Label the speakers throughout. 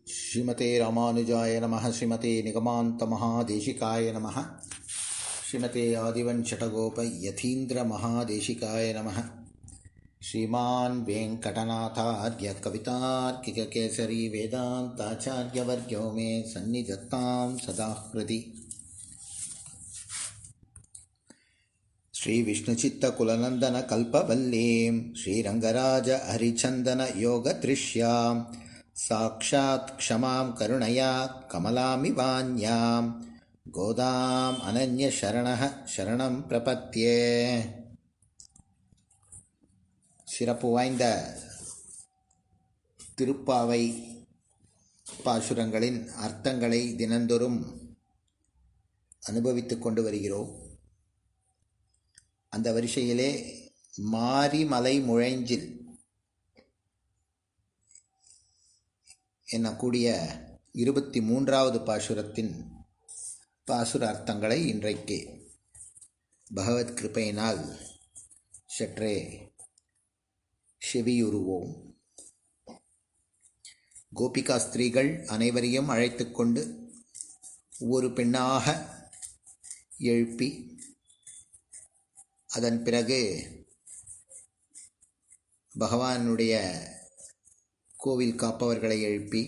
Speaker 1: श्रीमते रामानुजाय नमः। श्रीमते निगमान्तमहादेशिकाय नमः। श्रीमते आदिवञ्शटगोपयतीन्द्रमहादेशिकाय नमः। श्रीमान् वेङ्कटनाथार्य कवितार्किककेसरी वेदान्ताचार्यवर्यो मे सन्निधत्तां सदा हृदि। श्रीविष्णुचित्तकुलनन्दनकल्पवल्लीं श्रीरङ्गराजहरिचन्दनयोगदृश्यां साक्षात् क्षमां करुणया कमलामिवान्यां गोदाम् अनन्यशरणः शरणं प्रपद्ये. சிறப்பு வாய்ந்த திருப்பாவை பாசுரங்களின் அர்த்தங்களை தினந்தோறும் அனுபவித்து கொண்டு வருகிறோம். அந்த வரிசையிலே மாரிமலை முழைஞ்சில் என்னக்கூடிய 23வது பாசுரத்தின் பாசுர அர்த்தங்களை இன்றைக்கு பகவத் கிருபையினால் சற்றே செவியுறுவோம். கோபிகா ஸ்திரீகள் அனைவரையும் அழைத்து கொண்டு ஒவ்வொரு பெண்ணாக எழுப்பி அதன் பிறகு பகவானுடைய கோவில் காப்பவர்களை எழுப்பி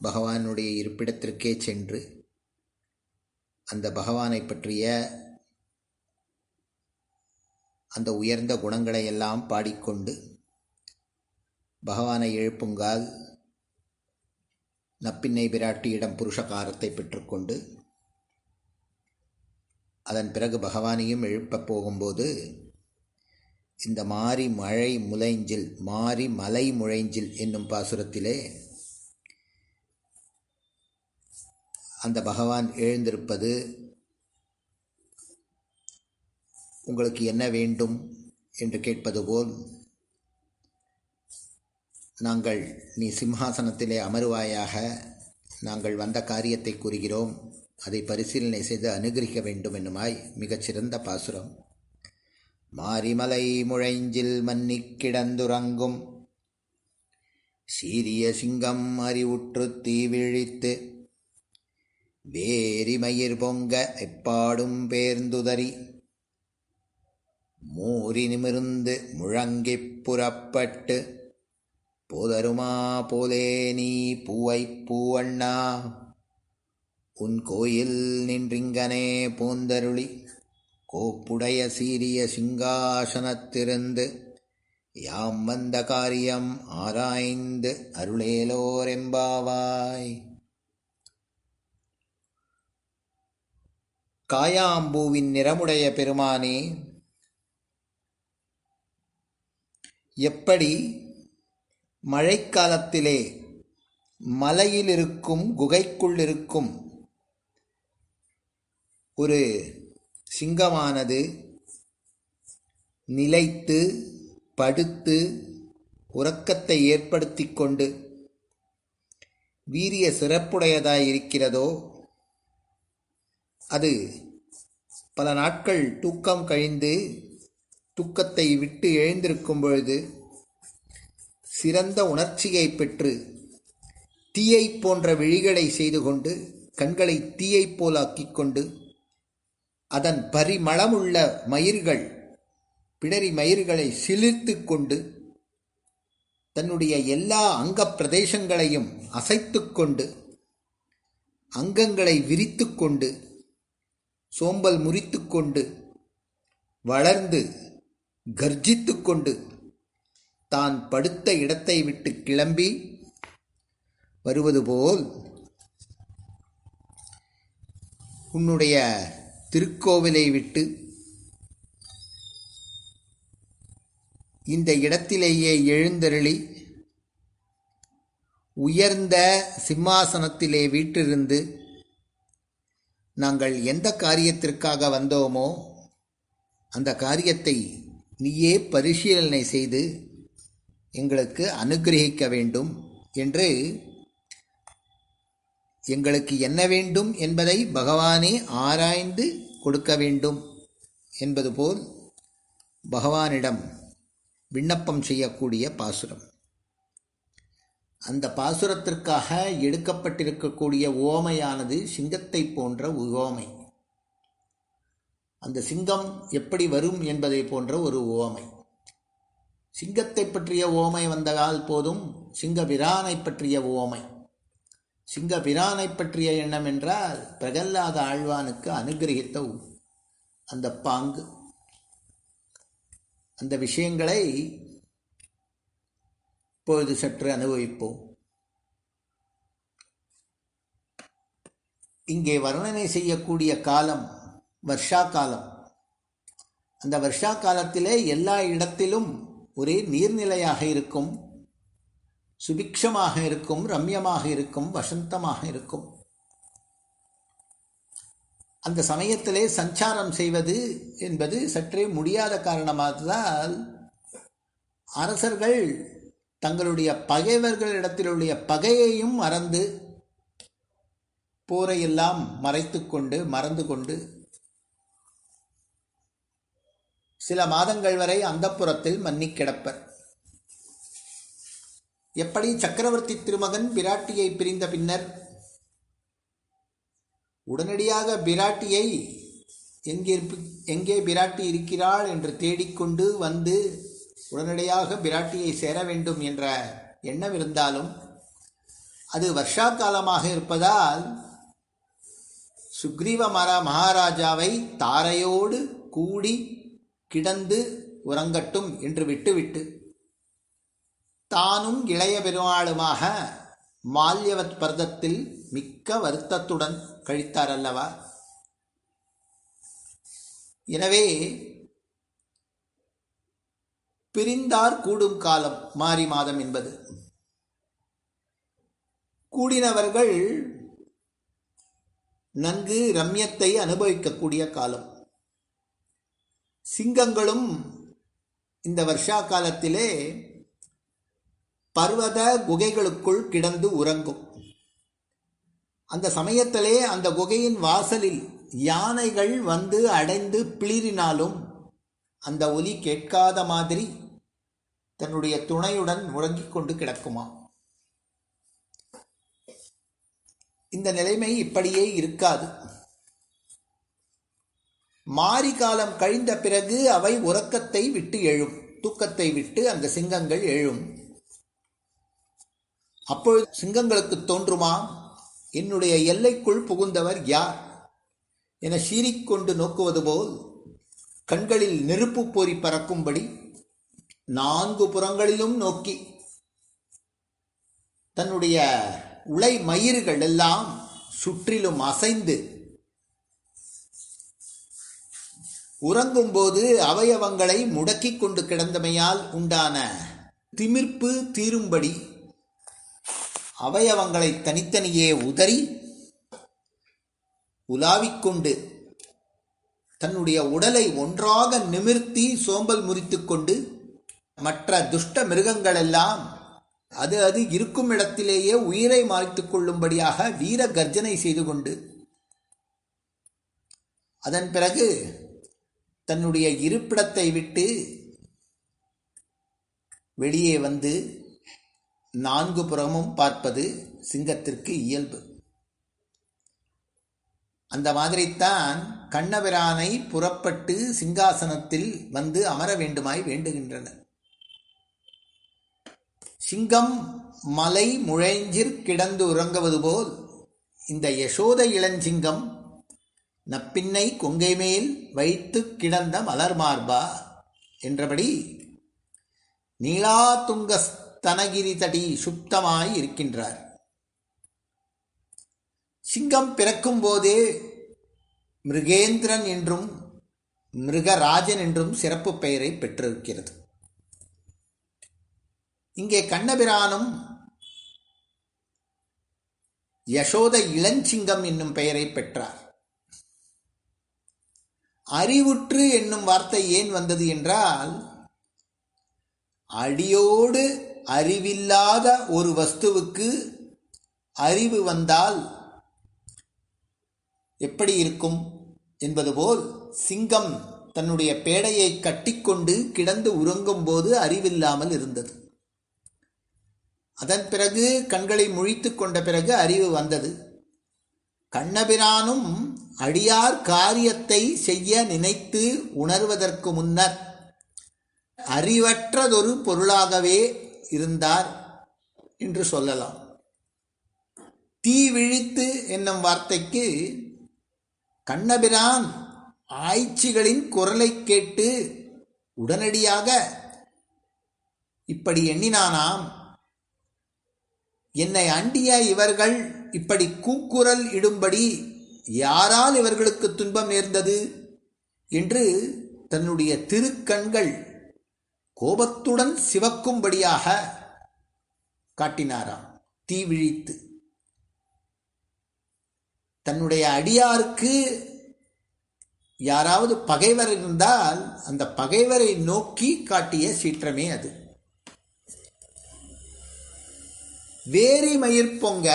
Speaker 1: பகவானுடைய இருப்பிடத்திற்கே சென்று அந்த பகவானை பற்றிய அந்த உயர்ந்த குணங்களை எல்லாம் பாடிக்கொண்டு பகவானை எழுப்புங்கால் நப்பின்னை பிராட்டியிடம் புருஷகாரத்தை பெற்றுக்கொண்டு அதன் பிறகு பகவானையும் எழுப்பப் போகும்போது இந்த மாரிமலை முழைஞ்சில் என்னும் பாசுரத்திலே அந்த பகவான் எழுந்திருப்பது, உங்களுக்கு என்ன வேண்டும் என்று கேட்பது போல், நாங்கள் நீ சிம்ஹாசனத்திலே அமருவாயாக, நாங்கள் வந்த காரியத்தை கூறுகிறோம், அதை பரிசீலனை செய்து அனுகிரகிக்க வேண்டும் என்னுமாய் மிகச்சிறந்த பாசுரம். மாரிமலை முழைஞ்சில் மன்னிக் கிடந்துறங்கும் சீரிய சிங்கம் அறிவுற்று தீவிழித்து வேரிமயிர் பொங்க எப்பாடும் பேர்ந்துதறி மூறி நிமிர்ந்து முழங்கிப் புறப்பட்டு போதருமா போலே நீ பூவை பூவண்ணா உன் கோயில் நின்றிங்கனே போந்தருளி கோப்புடைய சீரிய சிங்காசனத்திருந்து யாம் வந்த காரியம் ஆராய்ந்து அருளேலோரெம்பாவாய். காயாம்பூவின் நிறமுடைய பெருமானே, எப்படி மழைக்காலத்திலே மலையில் இருக்கும் குகைக்குள் இருக்கும் ஒரு சிங்கமானது நிலைத்து படுத்து உறக்கத்தை ஏற்படுத்தி கொண்டு வீரிய சிறப்புடையதாயிருக்கிறதோ, அது பல நாட்கள் தூக்கம் கழிந்து தூக்கத்தை விட்டு எழுந்திருக்கும் பொழுது சிறந்த உணர்ச்சியை பெற்று தீயை போன்ற விழிகளை செய்து கொண்டு கண்களை தீயைப் போலாக்கிக் கொண்டு அதன் பரிமளமுள்ள மயிர்கள் பிடரி மயிர்களை சிலிர்த்து கொண்டு தன்னுடைய எல்லா அங்க பிரதேசங்களையும் அசைத்து கொண்டு அங்கங்களை விரித்து கொண்டு சோம்பல் முறித்து கொண்டு வளர்ந்து கர்ஜித்து கொண்டு தான் படுத்த இடத்தை விட்டு கிளம்பி வருவது போல் உன்னுடைய திருக்கோவிலை விட்டு இந்த இடத்திலேயே எழுந்தருளி உயர்ந்த சிம்மாசனத்திலே வீற்றிருந்து நாங்கள் எந்த காரியத்திற்காக வந்தோமோ அந்த காரியத்தை நீயே பரிசீலனை செய்து எங்களுக்கு அனுகிரகிக்க வேண்டும் என்று, எங்களுக்கு என்ன வேண்டும் என்பதை பகவானே ஆராய்ந்து கொடுக்க வேண்டும் என்பது போல் பகவானிடம் விண்ணப்பம் செய்யக்கூடிய பாசுரம். அந்த பாசுரத்திற்காக எடுக்கப்பட்டிருக்கக்கூடிய உவமையானது சிங்கத்தை போன்ற உவமை. அந்த சிங்கம் எப்படி வரும் என்பதை போன்ற ஒரு உவமை. சிங்கத்தை பற்றிய உவமை வந்தால் போதும், சிங்கபிரானை பற்றிய உவமை. சிங்கபிரானை பற்றிய எண்ணம் என்றால் பிரகல்லாத ஆழ்வானுக்கு அனுகிரகித்த அந்த பாங்கு. அந்த விஷயங்களை இப்பொழுது சற்று அனுபவிப்போம். இங்கே வர்ணனை செய்யக்கூடிய காலம் வர்ஷா காலம். அந்த வர்ஷா காலத்திலே எல்லா இடத்திலும் ஒரே நீர்நிலையாக இருக்கும், சுபிக்ஷமாக இருக்கும், ரம்யமாக இருக்கும், வசந்தமாக இருக்கும். அந்த சமயத்திலே சஞ்சாரம் செய்வது என்பது சற்றே முடியாத காரணமாகதால் அரசர்கள் தங்களுடைய பகைவர்களிடத்திலுடைய பகையையும் மறந்து போரையெல்லாம் மறந்து கொண்டு சில மாதங்கள் வரை அந்தப்புரத்தில் மன்னி கிடப்பர். எப்படி சக்கரவர்த்தி திருமகன் பிராட்டியை பிரிந்த பின்னர் உடனடியாக பிராட்டியை எங்கே பிராட்டி இருக்கிறாள் என்று தேடிக்கொண்டு வந்து உடனடியாக பிராட்டியை சேர வேண்டும் என்ற எண்ணம் இருந்தாலும் அது வருஷா காலமாக இருப்பதால் சுக்ரீவ மகாராஜாவை தாரையோடு கூடி கிடந்து உறங்கட்டும் என்று விட்டுவிட்டு தானும் இளைய பெருமாளுமாக மால்யவத் பர்தத்தில் மிக்க வருத்தத்துடன் கழித்தார் அல்லவா. எனவே பிரிந்தார் கூடும் காலம் மாரி மாதம் என்பது. கூடினவர்கள் நன்கு ரம்யத்தை அனுபவிக்கக்கூடிய காலம். சிங்கங்களும் இந்த வருஷா காலத்திலே பர்வத குகைகளுக்குள் கிடந்து உறங்கும். அந்த சமயத்திலே அந்த குகையின் வாசலில் யானைகள் வந்து அடைந்து பிளிரினாலும் அந்த ஒலி கேட்காத மாதிரி தன்னுடைய துணையுடன் உறங்கிக் கொண்டு கிடக்குமா. இந்த நிலைமை இப்படியே இருக்காது. மாரி காலம் கழிந்த பிறகு அவை உறக்கத்தை விட்டு எழும், தூக்கத்தை விட்டு அந்த சிங்கங்கள் எழும். அப்பொழுது சிங்கங்களுக்கு தோன்றுமா, என்னுடைய எல்லைக்குள் புகுந்தவர் யார் என சீறிக்கொண்டு நோக்குவது போல் கண்களில் நெருப்பு பொறி பறக்கும்படி 4 புறங்களிலும் நோக்கி தன்னுடைய உளை மயிர்கள் எல்லாம் சுற்றிலும் அசைந்து உறங்கும்போது அவயவங்களை முடக்கிக் கொண்டு கிடந்தமையால் உண்டான திமிர்ப்பு தீரும்படி அவயவங்களை தனித்தனியே உதறி உலாவிக்கொண்டு தன்னுடைய உடலை ஒன்றாக நிமிர்த்தி சோம்பல் முறித்து கொண்டு மற்ற துஷ்ட மிருகங்களெல்லாம் அது இருக்கும் இடத்திலேயே உயிரை மாய்த்துக் கொள்ளும்படியாக வீர கர்ஜனை செய்து கொண்டு அதன் பிறகு தன்னுடைய இருப்பிடத்தை விட்டு வெளியே வந்து 4 புறமும் பார்ப்பது சிங்கத்திற்கு இயல்பு. அந்த மாதிரித்தான் கண்ணபிரானை புறப்பட்டு சிங்காசனத்தில் வந்து அமர வேண்டுமாய் வேண்டுகின்றனர். சிங்கம் மலை முழைஞ்சிற் கிடந்து உறங்குவது போல் இந்த யசோத இளஞ்சிங்கம் நப்பின்னை கொங்கை மேல் வைத்து கிடந்த மலர் மார்பா என்றபடி நீளாதுங்க ஸ்தனகிரி தடி சுப்தமாய் இருக்கின்றார். சிங்கம் பிறக்கும் போதே மிருகேந்திரன் என்றும் மிருகராஜன் என்றும் சிறப்பு பெயரை பெற்றிருக்கிறது. இங்கே கண்ணபிரானும் யசோத இளஞ்சிங்கம் என்னும் பெயரை பெற்றார். அறிவுற்று என்னும் வார்த்தை ஏன் வந்தது என்றால், அடியோடு அறிவில்லாத ஒரு வஸ்துவுக்கு அறிவு வந்தால் எப்படி இருக்கும் என்பது போல் சிங்கம் தன்னுடைய பேடையை கட்டிக்கொண்டு கிடந்து உறங்கும் போது அறிவில்லாமல் இருந்தது. அதன் பிறகு கண்களை முழித்து கொண்ட பிறகு அறிவு வந்தது. கண்ணபிரானும் அடியார் காரியத்தை செய்ய நினைத்து உணர்வதற்கு முன்னர் அறிவற்றதொரு பொருளாகவே இருந்தார் என்று சொல்லலாம். தீ விழித்து என்னும் வார்த்தைக்கு கண்ணபிரான் ஆய்ச்சிகளின் குரலை கேட்டு உடனடியாக இப்படி எண்ணினானாம், என்னை அண்டிய இவர்கள் இப்படி கூக்குரல் இடும்படி யாரால் இவர்களுக்கு துன்பம் நேர்ந்தது என்று தன்னுடைய திருக்கண்கள் கோபத்துடன் சிவக்கும்படியாக காட்டினாராம். தீ விழித்து தன்னுடைய அடியாருக்கு யாராவது பகைவர் இருந்தால் அந்த பகைவரை நோக்கி காட்டிய சீற்றமே அது. வேரி மயிர் பொங்க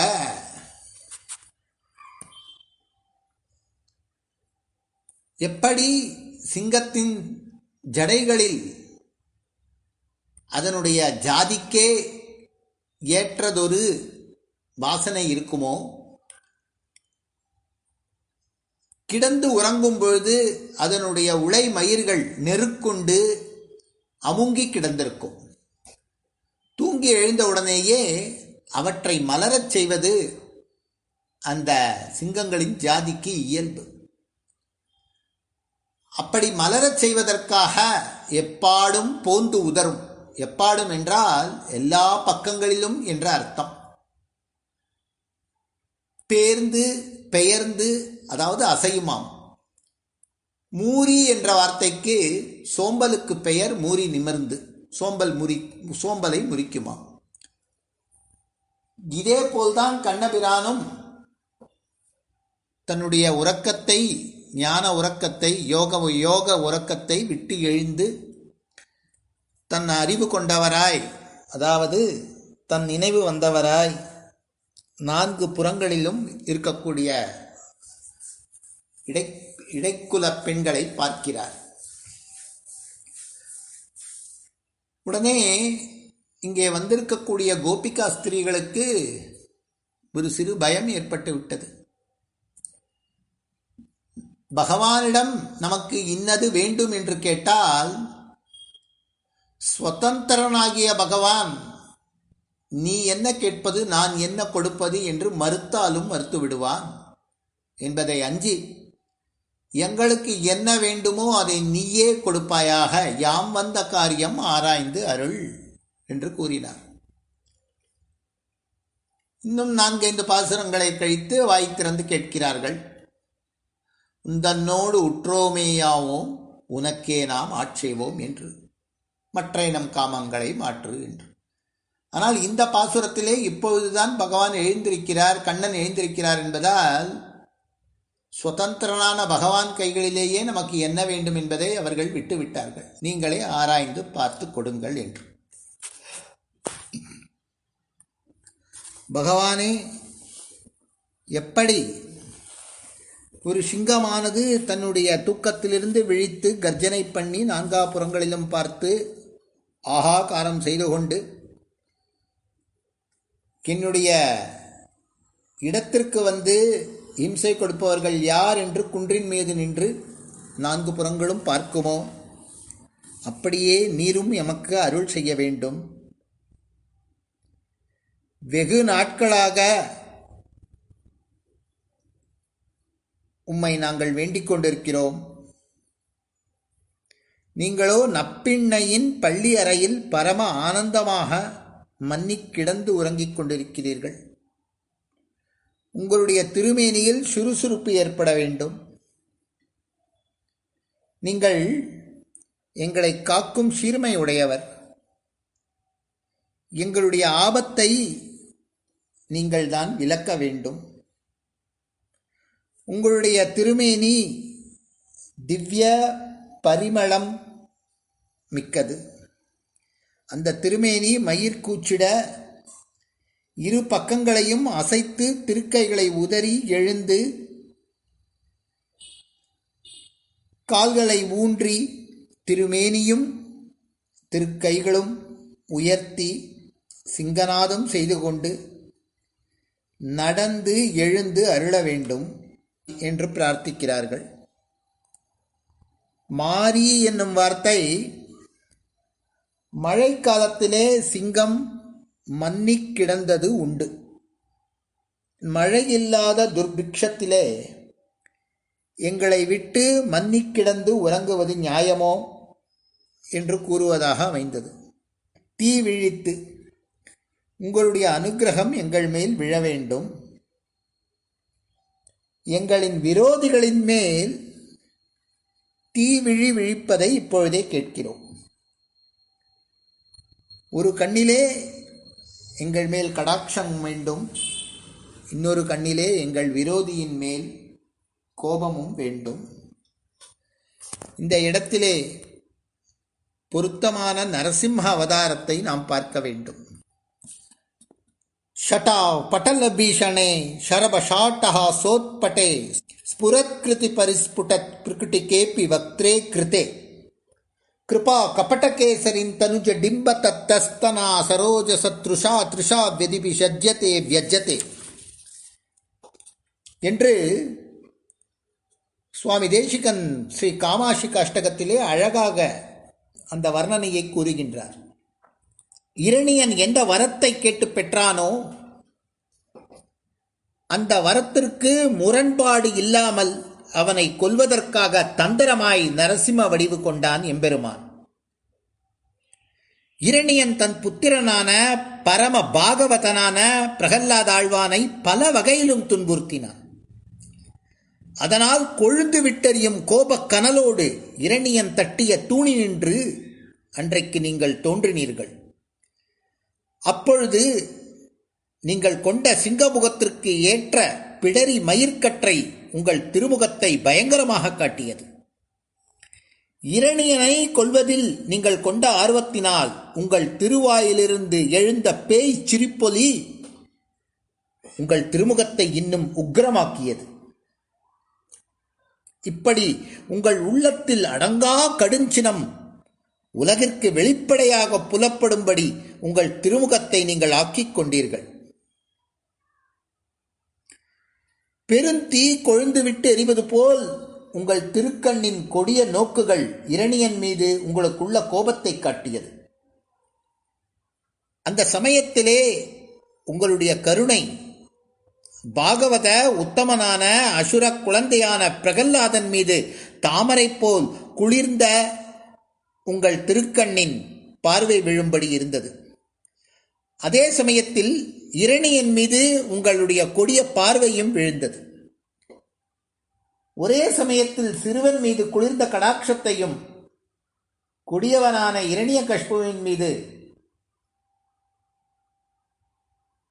Speaker 1: எப்படி சிங்கத்தின் ஜடைகளில் அதனுடைய ஜாதிக்கே ஏற்றதொரு வாசனை இருக்குமோ, கிடந்து உறங்கும் பொழுது அதனுடைய உளை மயிர்கள் நெருக்குண்டு அமுங்கி கிடந்திருக்கும். தூங்கி எழுந்த உடனேயே அவற்றை மலரச் செய்வது அந்த சிங்கங்களின் ஜாதிக்கு இயல்பு. அப்படி மலரச் செய்வதற்காக எப்பாடும் போந்து உதரும். எப்பாடும் என்றால் எல்லா பக்கங்களிலும் என்ற அர்த்தம். பேர்ந்து பெயர்ந்து, அதாவது அசையுமாம். மூரி என்ற வார்த்தைக்கு சோம்பலுக்கு பெயர் மூரி நிமிர்ந்து, சோம்பலை முறிக்குமாம். இதே போல்தான் கண்ணபிரானும் தன்னுடைய உறக்கத்தை, ஞான உறக்கத்தை, யோக உறக்கத்தை விட்டு எழுந்து தன் அறிவு கொண்டவராய், அதாவது தன் நினைவு வந்தவராய் நான்கு புறங்களிலும் இருக்கக்கூடிய இடைக்குல பெண்களை பார்க்கிறார். உடனே இங்கே வந்திருக்கக்கூடிய கோபிகா ஸ்திரீகளுக்கு ஒரு சிறு பயம் ஏற்பட்டு விட்டது. பகவானிடம் நமக்கு இன்னது வேண்டும் என்று கேட்டால் ஸ்வதந்திரனாகிய பகவான் நீ என்ன கேட்பது, நான் என்ன கொடுப்பது என்று மறுத்தாலும் மறுத்து விடுவான் என்பதை அஞ்சி, எங்களுக்கு என்ன வேண்டுமோ அதை நீயே கொடுப்பாயாக, யாம் வந்த காரியம் ஆராய்ந்து அருள் என்று கூறினார். இன்னும் 4-5 பாசுரங்களை கழித்து வாய் திறந்து கேட்கிறார்கள். உந்தன்னோடு உற்றோமேயாவோம் உனக்கே நாம் ஆட்சேவோம் என்று, மற்ற நம் காமங்களை மாற்று என்று. ஆனால் இந்த பாசுரத்திலே இப்பொழுதுதான் பகவான் எழுந்திருக்கிறார், கண்ணன் எழுந்திருக்கிறார் என்பதால் சுதந்திரனான பகவான் கைகளிலேயே நமக்கு என்ன வேண்டும் என்பதை அவர்கள் விட்டுவிட்டார்கள். நீங்களே ஆராய்ந்து பார்த்து கொடுங்கள் என்று. பகவானே எப்படி ஒரு சிங்கமானது தன்னுடைய தூக்கத்திலிருந்து விழித்து கர்ஜனை பண்ணி 4 புறங்களிலும் பார்த்து ஆகாகாரம் செய்து கொண்டு என்னுடைய இடத்திற்கு வந்து இம்சை கொடுப்பவர்கள் யார் என்று குன்றின் மீது நின்று 4 புறங்களும் பார்க்குமோ, அப்படியே நீரும் எமக்கு அருள் செய்ய வேண்டும். வெகு நாட்களாக உம்மை நாங்கள் வேண்டிக் கொண்டிருக்கிறோம். நீங்களோ நப்பிண்ணையின் பள்ளி அறையில் பரம ஆனந்தமாக மன்னிக் கிடந்து உறங்கிக் கொண்டிருக்கிறீர்கள். உங்களுடைய திருமேனியில் சுறுசுறுப்பு ஏற்பட வேண்டும். நீங்கள் எங்களை காக்கும் சீர்மை உடையவர். எங்களுடைய ஆபத்தை நீங்கள் தான் விலக்க வேண்டும். உங்களுடைய திருமேனி திவ்ய பரிமளம் மிக்கது. அந்த திருமேனி மயிர்கூச்சிட 2 பக்கங்களையும் அசைத்து திருக்கைகளை உதறி எழுந்து கால்களை ஊன்றி திருமேனியும் திருக்கைகளும் உயர்த்தி சிங்கநாதம் செய்து கொண்டு நடந்து எழுந்து அருள வேண்டும் என்று பிரார்த்திக்கிறார்கள். மாரி என்னும் வார்த்தை மழைக்காலத்திலே சிங்கம் மன்னிக் கிடந்தது உண்டு. மழையில்லாத துர்பிக்ஷத்திலே எங்களை விட்டு மன்னிக் கிடந்து உறங்குவது நியாயமோ என்று கூறுவதாக அமைந்தது. தீ விழித்து உங்களுடைய அனுக்கிரகம் எங்கள் மேல் விழ வேண்டும், எங்களின் விரோதிகளின் மேல் தீவிழி விழிப்பதை இப்பொழுதே கேட்கிறோம். ஒரு கண்ணிலே எங்கள் மேல் கடாட்சம் வேண்டும், இன்னொரு கண்ணிலே எங்கள் விரோதியின் மேல் கோபமும் வேண்டும். இந்த இடத்திலே பொருத்தமான நரசிம்ம அவதாரத்தை நாம் பார்க்க வேண்டும். ஷட்டாவ் பட்டல பீஷணே ஷரபஷாட்டஹ சோத்பட்டே ஸ்புரத்கிருதி பரிஸ்புடத் பிரகிருட்டிகேபி வக்த்ரே கிருதே கிருபா கபடகேசரின் தனுஜ டிம்ப தத்தஸ்தனா சரோஜ சத்ருஷா த்ரிஷா வெதிபிஷஜ்யதே வியஜ்யதே என்று சுவாமி தேசிகன் ஸ்ரீ காமாஷிக அஷ்டகத்திலே அழகாக அந்த வர்ணனையை கூறுகின்றார். இரணியன் எந்த வரத்தை கேட்டு பெற்றானோ அந்த வரத்திற்கு முரண்பாடு இல்லாமல் அவனை கொல்வதற்காக தந்திரமாய் நரசிம்ம வடிவு கொண்டான் எம்பெருமான். இரணியன் தன் புத்திரனான பரம பாகவதனான பிரகல்லாதாழ்வானை பல வகையிலும் துன்புறுத்தினான். அதனால் கொழுந்து விட்டறியும் கோபக் கனலோடு இரணியன் தட்டிய தூணி நின்று அன்றைக்கு நீங்கள் தோன்றினீர்கள். அப்பொழுது நீங்கள் கொண்ட சிங்கமுகத்திற்கு ஏற்ற பிடரி மயிர்கற்றை உங்கள் திருமுகத்தை பயங்கரமாக காட்டியது. இரணியனை கொல்வதில் நீங்கள் கொண்ட ஆர்வத்தினால் உங்கள் திருவாயிலிருந்து எழுந்த பேய் சிரிப்பொலி உங்கள் திருமுகத்தை இன்னும் உக்கிரமாக்கியது. இப்படி உங்கள் உள்ளத்தில் அடங்கா கடுஞ்சினம் உலகிற்கு வெளிப்படையாக புலப்படும்படி உங்கள் திருமுகத்தை நீங்கள் ஆக்கிக் கொண்டீர்கள். பெருந்தீ கொழுந்துவிட்டு எரிவது போல் உங்கள் திருக்கண்ணின் கொடிய நோக்குகள் இரணியன் மீது உங்களுக்குள்ள கோபத்தை காட்டியது. அந்த சமயத்திலே உங்களுடைய கருணை பாகவத உத்தமனான அசுர குழந்தையான பிரகல்லாதன் மீது தாமரை போல் குளிர்ந்த உங்கள் திருக்கண்ணின் பார்வை விழும்படி இருந்தது. அதே சமயத்தில் இரணியன் மீது உங்களுடைய கொடிய பார்வையும் விழுந்தது. ஒரே சமயத்தில் சிறுவன் மீது குளிர்ந்த கடாட்சத்தையும் கொடியவனான இரணியகஷ்புவின் மீது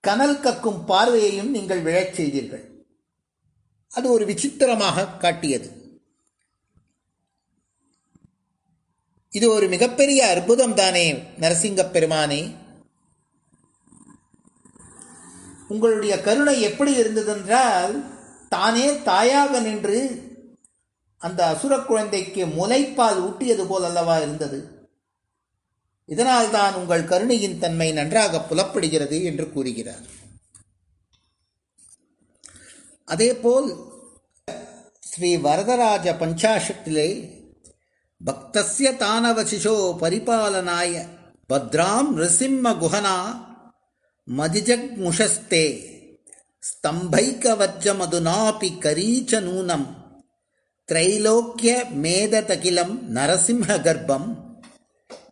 Speaker 1: கனல் கக்கும் பார்வையையும் நீங்கள் விழச் செய்தீர்கள். அது ஒரு விசித்திரமாக காட்டியது. இது ஒரு மிகப்பெரிய அற்புதம் தானே நரசிங்கப் பெருமானே. உங்களுடைய கருணை எப்படி இருந்ததென்றால் தானே தாயாக நின்று அந்த அசுர குழந்தைக்கு முலைப்பால் ஊட்டியது போல் அல்லவா இருந்தது. இதனால்தான் உங்கள் கருணையின் தன்மை நன்றாக புலப்படுகிறது என்று கூறுகிறார். அதேபோல் ஸ்ரீ வரதராஜ பஞ்சாஷத்திலே பக்தஸ்ய தானவசிஷோ பரிபாலனாய பத்ராம் நிருசிம்ம குஹனா மதிஜக்முஷஸ்தே ஸ்தம்பைகவஜ்ஜமதுனாபி கரீச்ச நூனம் திரைலோக்கிய மேததகிலம் நரசிம்ம கர்ப்பம்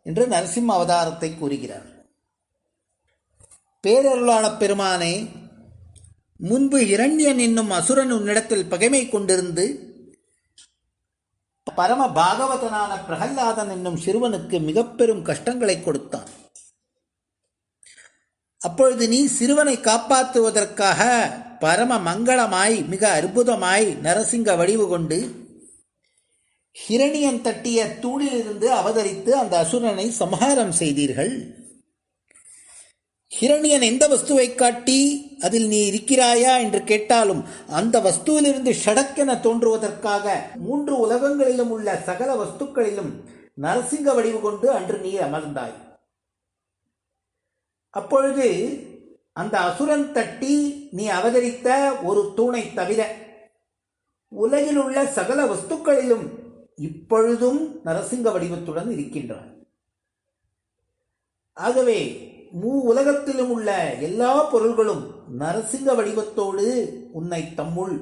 Speaker 1: என்று நரசிம்ம அவதாரத்தை கூறுகிறார். பேரருளாள பெருமானே, முன்பு இரண்யன் என்னும் அசுரன் உன்னிடத்தில் பகைமை கொண்டிருந்து பரம பாகவதனான பிரகல்லாதன் என்னும் சிறுவனுக்கு மிக பெரும் கஷ்டங்களை கொடுத்தான். அப்பொழுது நீ சிறுவனை காப்பாற்றுவதற்காக பரம மங்களமாய் மிக அற்புதமாய் நரசிங்க வடிவு கொண்டு ஹிரணியன் தட்டிய தூணிலிருந்து அவதரித்து அந்த அசுரனை சம்ஹாரம் செய்தீர்கள். ஹிரணியன் எந்த வஸ்துவை காட்டி அதில் நீ இருக்கிறாயா என்று கேட்டாலும் அந்த வஸ்துவிலிருந்து ஷடக்கென தோன்றுவதற்காக 3 உலகங்களிலும் உள்ள சகல வஸ்துக்களிலும் நரசிங்க வடிவு கொண்டு அன்று நீ அமர்ந்தாய். அப்பொழுது அந்த அசுரன் தட்டி, நீ அவதரித்த ஒரு தூணை தவிர உலகில் உள்ள சகல வஸ்துக்களிலும் இப்பொழுதும் நரசிங்க வடிவத்துடன் இருக்கின்றான். ஆகவே உலகத்திலும் உள்ள எல்லா பொருள்களும் நரசிங்க வடிவத்தோடு உன்னை தம்முள்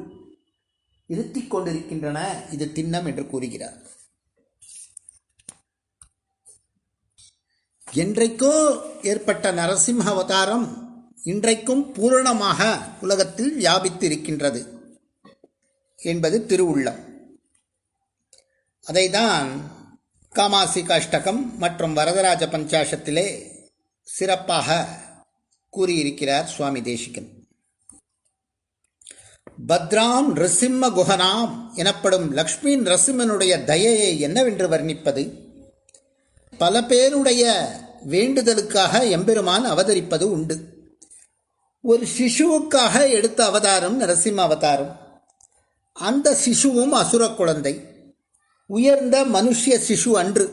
Speaker 1: இருத்திக் கொண்டிருக்கின்றன. இது திண்ணம் என்று கூறுகிறார். என்றைக்கோ ஏற்பட்ட நரசிம்ம அவதாரம் இன்றைக்கும் பூரணமாக உலகத்தில் வியாபித்து இருக்கின்றது என்பது திருவுள்ளம். அதைதான் காமாசிகாஷ்டகம் மற்றும் வரதராஜ பஞ்சாஷத்திலே சிறப்பாக கூறியிருக்கிறார் சுவாமி தேசிகன். பத்ராம் நிருசிம்ம குஹனாம் எனப்படும் லக்ஷ்மி நரசிம்மனுடைய தயையை என்னவென்று வர்ணிப்பது? பல பேருடைய வேண்டுதலுக்காக எம்பெருமான் அவதரிப்பது உண்டு. ஒரு சிசுவுக்காக எடுத்த அவதாரம் நரசிம்ம அவதாரம். அந்த சிசுவும் அசுர குழந்தை, உயர்ந்த மனுஷ்ய சிசு அன்று.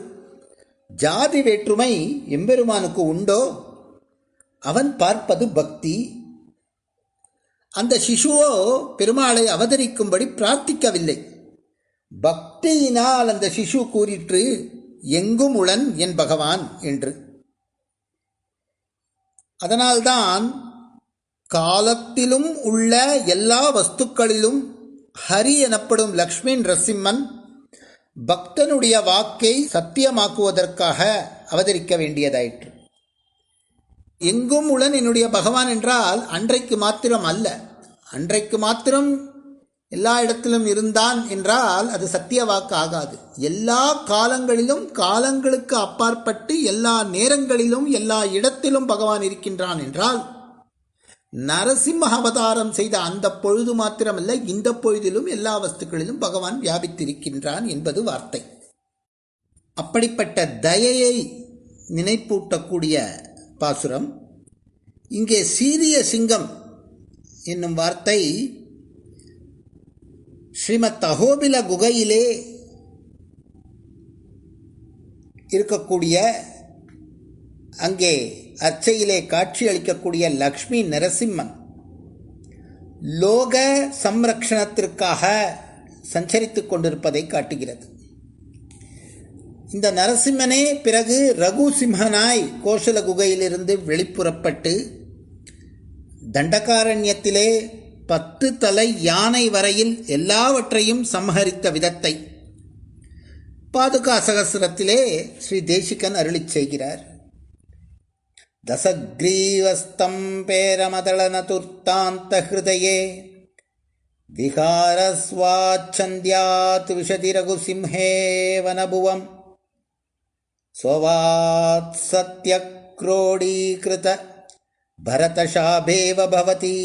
Speaker 1: ஜாதி வேற்றுமை எம்பெருமானுக்கு உண்டோ? அவன் பார்ப்பது பக்தி. அந்த சிசுவோ பெருமாளை அவதரிக்கும்படி பிரார்த்திக்கவில்லை. பக்தியினால் அந்த சிசு கூறிற்று, எங்கும் உளன் என் பகவான் என்று. அதனால்தான் காலத்திலும் உள்ள எல்லா வஸ்துக்களிலும் ஹரி எனப்படும் லக்ஷ்மி நரசிம்மன் பக்தனுடைய வாக்கை சத்தியமாக்குவதற்காக அவதரிக்க வேண்டியதாயிற்று. எங்கும் உளன் என்னுடைய பகவான் என்றால் அன்றைக்கு மாத்திரம் அல்ல. அன்றைக்கு மாத்திரம் எல்லா இடத்திலும் இருந்தான் என்றால் அது சத்திய வாக்கு ஆகாது. எல்லா காலங்களிலும், காலங்களுக்கு அப்பாற்பட்டு எல்லா நேரங்களிலும் எல்லா இடத்திலும் பகவான் இருக்கின்றான் என்றால் நரசிம்ம அவதாரம் செய்த அந்த பொழுது மாத்திரமல்ல, இந்த பொழுதிலும் எல்லா வஸ்துக்களிலும் பகவான் வியாபித்திருக்கின்றான் என்பது வார்த்தை. அப்படிப்பட்ட தயையை நினைப்பூட்டக்கூடிய பாசுரம். இங்கே சீரிய சிங்கம் என்னும் வார்த்தை ஸ்ரீமத் அஹோபில குகையிலே இருக்கக்கூடிய, அங்கே அர்ச்சையிலே காட்சி அளிக்கக்கூடிய லக்ஷ்மி நரசிம்மன் லோக சம்ரக்ஷணத்திற்காக சஞ்சரித்துக் கொண்டிருப்பதை காட்டுகிறது. இந்த நரசிம்மனே பிறகு ரகு சிம்மனாய் கோஷல குகையிலிருந்து வெளிப்புறப்பட்டு தண்டகாரண்யத்திலே 10 தலை யானை வரையில் எல்லாவற்றையும் சம்ஹரித்த விதத்தை பாதுகா சகஸ்ரத்திலே ஸ்ரீ தேசிகன் அருளிச் செய்கிறார். தசக்ரீவஸ்தம் பேரமதளனதுர்த்தாந்த ஹிருதயே விகாரஸ்வாச்சந்தியாத் விஷதி ரகுசிம்ஹே வனபுவம் ஸ்வவாத் சத்யக்ரோடீகிருத பரதசாபேவ பவதி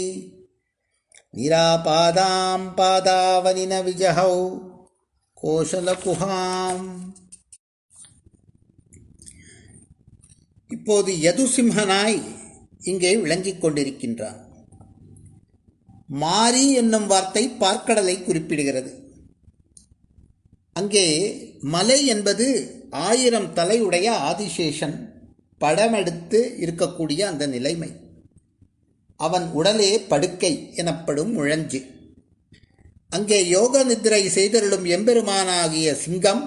Speaker 1: நிராபாதாம் பாதாவனின விஜஹௌ கோஷலகுஹாம். இப்போது யதுசிம்ஹனாய் இங்கே விளங்கிக் கொண்டிருக்கின்றான். மாரி என்னும் வார்த்தை பார்க்கடலை குறிப்பிடுகிறது. அங்கே மலை என்பது 1000 தலையுடைய ஆதிசேஷன் படமெடுத்து இருக்கக்கூடிய அந்த நிலைமை. அவன் உடலே படுக்கை எனப்படும் முழஞ்சு. அங்கே யோக நித்திரை செய்தருளும் எம்பெருமானாகிய சிங்கம்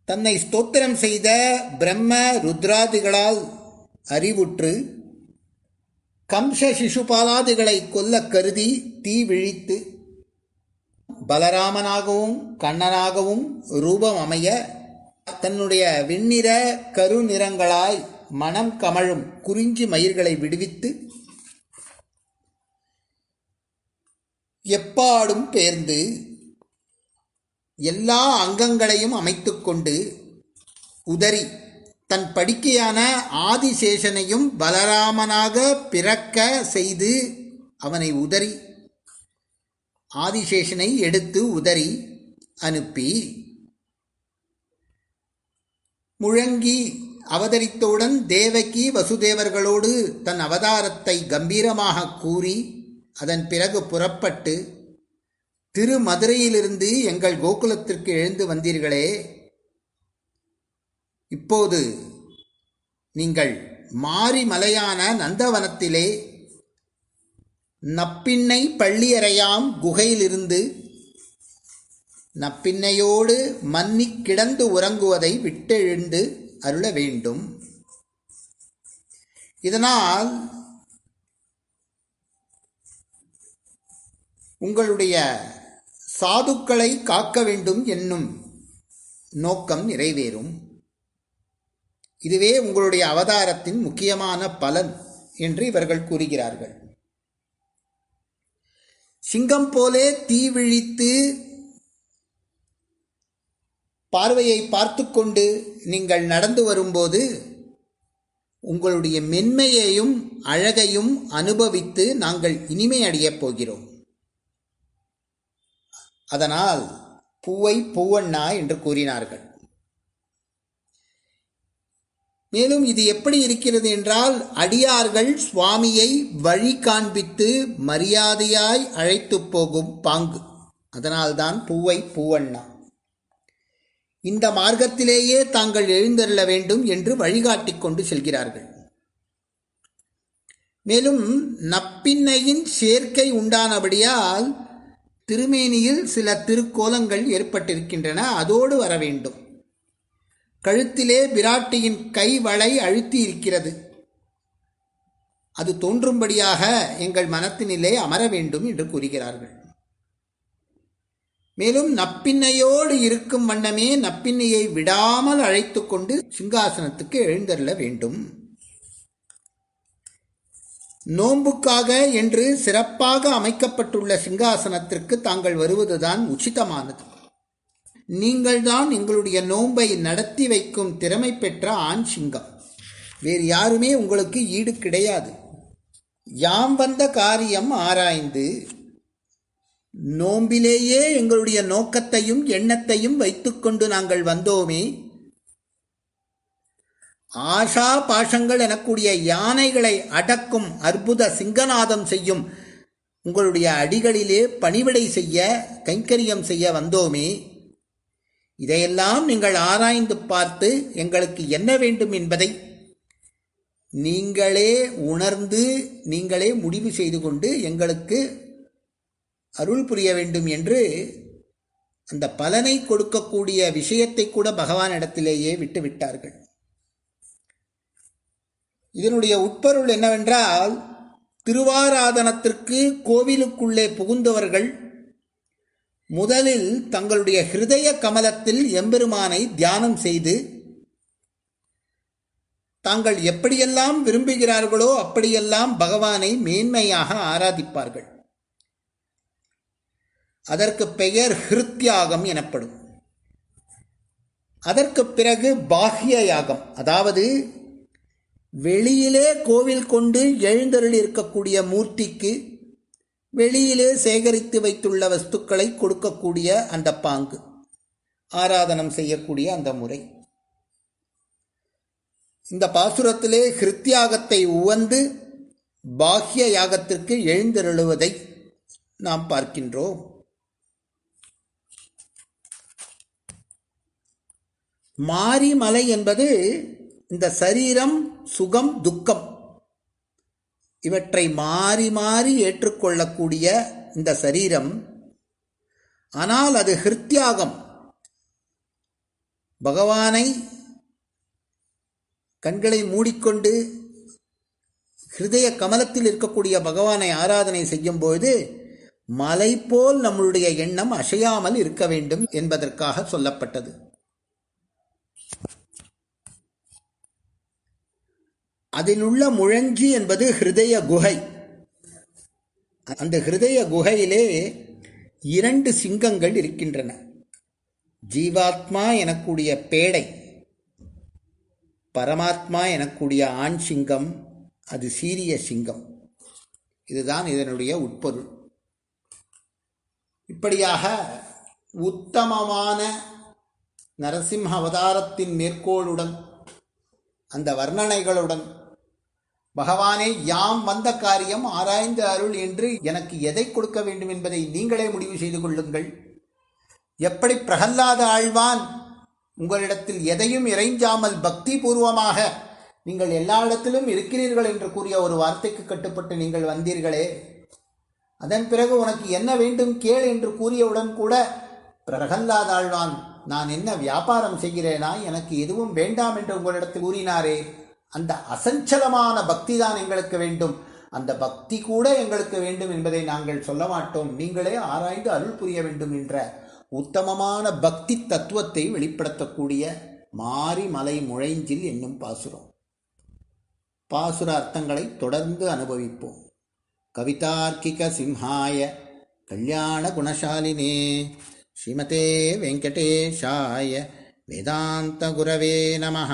Speaker 1: தன்னை ஸ்தோத்திரம் செய்த பிரம்ம ருத்ராதிகளால் அறிவுற்று கம்ச சிசுபாலாதிகளை கொல்ல கருதி தீ விழித்து பலராமனாகவும் கண்ணனாகவும் ரூபம் அமைய தன்னுடைய வெண்ணிற கருநிறங்களாய் மனம் கமழும் குறிஞ்சி மயிர்களை விடுவித்து எப்பாடும் பேர்ந்து எல்லா அங்கங்களையும் அமைத்துக்கொண்டு உதறி தன் படுக்கையான ஆதிசேஷனையும் பலராமனாக பிறக்க செய்து அவனை உதறி ஆதிசேஷனை எடுத்து உதறி அனுப்பி முழங்கி அவதரித்தவுடன் தேவகி வசுதேவர்களோடு தன் அவதாரத்தை கம்பீரமாக கூறி அதன் பிறகு புறப்பட்டு திருமதுரையிலிருந்து எங்கள் கோகுலத்திற்கு எழுந்து வந்தீர்களே, இப்போது நீங்கள் மாரி மலையான நந்தவனத்திலே நப்பின்னை பள்ளியறையாம் குகையிலிருந்து நப்பின்னையோடு மன்னிக் கிடந்து உறங்குவதை விட்டெழுந்து அருள வேண்டும். இதனால் உங்களுடைய சாதுக்களை காக்க வேண்டும் என்னும் நோக்கம் நிறைவேறும். இதுவே உங்களுடைய அவதாரத்தின் முக்கியமான பலன் என்று இவர்கள் கூறுகிறார்கள். சிங்கம் போலே தீ விழித்து பார்வையை பார்த்து கொண்டு நீங்கள் நடந்து வரும்போது உங்களுடைய மென்மையையும் அழகையும் அனுபவித்து நாங்கள் இனிமை அடையப் போகிறோம். அதனால் பூவை பூவண்ணா என்று கூறினார்கள். மேலும் இது எப்படி இருக்கிறது என்றால், அடியார்கள் சுவாமியை வழி காண்பித்து மரியாதையாய் அழைத்து போகும் பாங்கு. அதனால்தான் பூவை பூவண்ணா. இந்த மார்க்கத்திலேயே தாங்கள் எழுந்தருள வேண்டும் என்று வழிகாட்டிக் கொண்டு செல்கிறார்கள். மேலும் நப்பின்னையின் சேர்க்கை உண்டானபடியால் திருமேனியில் சில திருக்கோலங்கள் ஏற்பட்டிருக்கின்றன. அதோடு வர வேண்டும். கழுத்திலே பிராட்டியின் கை வளை அழுத்தி இருக்கிறது. அது தோன்றும்படியாக எங்கள் மனத்தினிலே அமர வேண்டும் என்று கூறுகிறார்கள். மேலும் நப்பின்னையோடு இருக்கும் வண்ணமே நப்பின்னையை விடாமல் அழைத்து கொண்டு சிங்காசனத்துக்கு எழுந்தருள வேண்டும். நோன்புக்காக என்று சிறப்பாக அமைக்கப்பட்டுள்ள சிங்காசனத்திற்கு தாங்கள் வருவதுதான் உச்சிதமானது. நீங்கள்தான் எங்களுடைய நோன்பை நடத்தி வைக்கும் திறமை பெற்ற ஆண் சிங்கம். வேறு யாருமே உங்களுக்கு ஈடு கிடையாது. யாம் வந்த காரியம் ஆராய்ந்து நோம்பிலேயே எங்களுடைய நோக்கத்தையும் எண்ணத்தையும் வைத்துக்கொண்டு நாங்கள் வந்தோமே. ஆஷா பாஷங்கள் எனக்கூடிய யானைகளை அடக்கும் அற்புத சிங்கநாதம் செய்யும் உங்களுடைய அடிகளிலே பணிவிடை செய்ய, கைங்கரியம் செய்ய வந்தோமே. இதையெல்லாம் நீங்கள் ஆராய்ந்து பார்த்து எங்களுக்கு என்ன வேண்டும் என்பதை நீங்களே உணர்ந்து நீங்களே முடிவு செய்து கொண்டு எங்களுக்கு அருள் புரிய வேண்டும் என்று அந்த பலனை கொடுக்கக்கூடிய விஷயத்தை கூட பகவானிடத்திலேயே விட்டுவிட்டார்கள். இதனுடைய உட்பொருள் என்னவென்றால், திருவாராதனத்திற்கு கோவிலுக்குள்ளே புகுந்தவர்கள் முதலில் தங்களுடைய ஹிருதய கமலத்தில் எம்பெருமானை தியானம் செய்து தாங்கள் எப்படியெல்லாம் விரும்புகிறார்களோ அப்படியெல்லாம் பகவானை மேன்மையாக ஆராதிப்பார்கள். அதற்கு பெயர் ஹிருத்யாகம் எனப்படும். அதற்கு பிறகு பாஹ்ய யாகம், அதாவது வெளியிலே கோவில் கொண்டு எழுந்தருளி இருக்கக்கூடிய மூர்த்திக்கு வெளியிலே சேகரித்து வைத்துள்ள வஸ்துக்களை கொடுக்கக்கூடிய அந்த பாங்கு, ஆராதனம் செய்யக்கூடிய அந்த முறை. இந்த பாசுரத்திலே ஹிருத்யாகத்தை உவந்து பாஹ்ய யாகத்திற்கு எழுந்தருளுவதை நாம் பார்க்கின்றோம். மாரிமலை என்பது இந்த சரீரம், சுகம், துக்கம் இவற்றை மாறி மாறி ஏற்றுக்கொள்ளக்கூடிய இந்த சரீரம். ஆனால் அது ஹிருத்யாகம். பகவானை கண்களை மூடிக்கொண்டு ஹிருதய கமலத்தில் இருக்கக்கூடிய பகவானை ஆராதனை செய்யும்போது மலை போல் நம்மளுடைய எண்ணம் அசையாமல் இருக்க வேண்டும் என்பதற்காக சொல்லப்பட்டது. அதிலுள்ள முழஞ்சி என்பது ஹிருதய குகை. அந்த ஹிருதய குகையிலே 2 சிங்கங்கள் இருக்கின்றன. ஜீவாத்மா எனக்கூடிய பேடை, பரமாத்மா எனக்கூடிய ஆண் சிங்கம், அது சீரிய சிங்கம். இதுதான் இதனுடைய உட்பொருள். இப்படியாக உத்தமமான நரசிம்ம அவதாரத்தின் மேற்கோளுடன், அந்த வர்ணனைகளுடன், பகவானே யாம் வந்த காரியம் ஆராய்ந்து அருள் என்று எனக்கு எதை கொடுக்க வேண்டும் என்பதை நீங்களே முடிவு செய்து கொள்ளுங்கள். எப்படி பிரகல்லாத ஆழ்வான் உங்களிடத்தில் எதையும் இறைஞ்சாமல் பக்தி பூர்வமாக நீங்கள் எல்லா இடத்திலும் இருக்கிறீர்கள் என்று கூறிய ஒரு வார்த்தைக்கு கட்டுப்பட்டு நீங்கள் வந்தீர்களே, அதன் பிறகு உனக்கு என்ன வேண்டும் கேள் என்று கூறியவுடன் கூட பிரகல்லாதாழ்வான் நான் என்ன வியாபாரம் செய்கிறேனா, எனக்கு எதுவும் வேண்டாம் என்று உங்களிடத்தில் கூறினாரே, அந்த அசஞ்சலமான பக்தி தான் எங்களுக்கு வேண்டும், அந்த பக்தி கூட எங்களுக்கு வேண்டும் என்பதை நாங்கள் சொல்ல மாட்டோம், நீங்களே ஆராய்ந்து அருள் புரிய வேண்டும் என்ற உத்தமமான பக்தி தத்துவத்தை வெளிப்படுத்தக்கூடிய மாரி மலை முழைஞ்சில் என்னும் பாசுரம். பாசுர அர்த்தங்களை தொடர்ந்து அனுபவிப்போம். கவிதார்க்கிக சிம்ஹாய கல்யாண குணசாலினே ஸ்ரீமதே வெங்கடேஷாய வேதாந்த குரவே நமஹ.